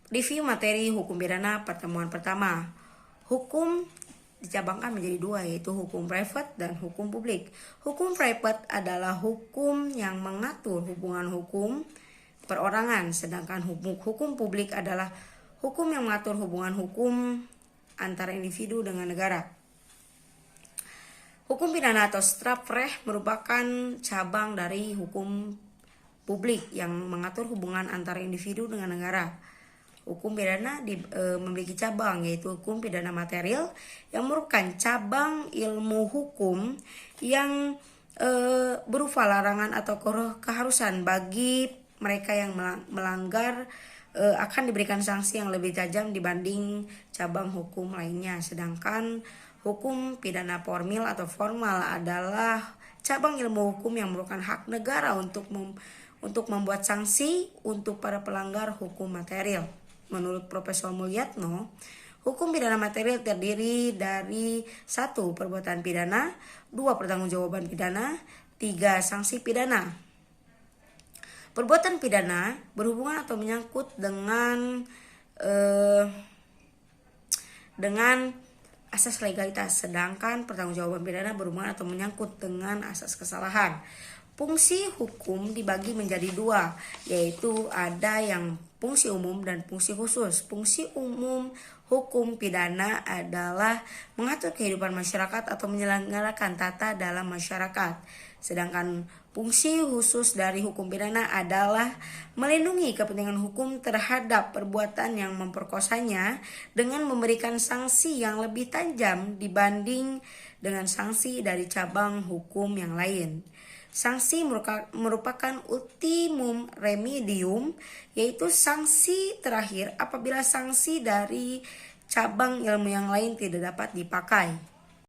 Review materi hukum pidana pertemuan pertama. Hukum dicabangkan menjadi dua, yaitu hukum private dan hukum publik. Hukum private adalah hukum yang mengatur hubungan hukum perorangan, sedangkan hukum publik adalah hukum yang mengatur hubungan hukum antara individu dengan negara. Hukum pidana atau strafrecht merupakan cabang dari hukum publik yang mengatur hubungan antara individu dengan negara. Hukum pidana memiliki cabang, yaitu hukum pidana material yang merupakan cabang ilmu hukum yang berupa larangan atau keharusan bagi mereka yang melanggar akan diberikan sanksi yang lebih tajam dibanding cabang hukum lainnya. Sedangkan hukum pidana formil atau formal adalah cabang ilmu hukum yang merupakan hak negara untuk membuat sanksi untuk para pelanggar hukum material. Menurut Profesor Mulyatno, hukum pidana material terdiri dari 1. Perbuatan pidana, 2. Pertanggungjawaban pidana, 3. Sanksi pidana. Perbuatan pidana berhubungan atau menyangkut dengan asas legalitas, sedangkan pertanggungjawaban pidana berhubungan atau menyangkut dengan asas kesalahan. Fungsi hukum dibagi menjadi dua, yaitu ada yang fungsi umum dan fungsi khusus. Fungsi umum hukum pidana adalah mengatur kehidupan masyarakat atau menyelenggarakan tata dalam masyarakat. Sedangkan fungsi khusus dari hukum pidana adalah melindungi kepentingan hukum terhadap perbuatan yang memperkosanya dengan memberikan sanksi yang lebih tajam dibanding dengan sanksi dari cabang hukum yang lain. Sanksi merupakan ultimum remedium, yaitu sanksi terakhir apabila sanksi dari cabang ilmu yang lain tidak dapat dipakai.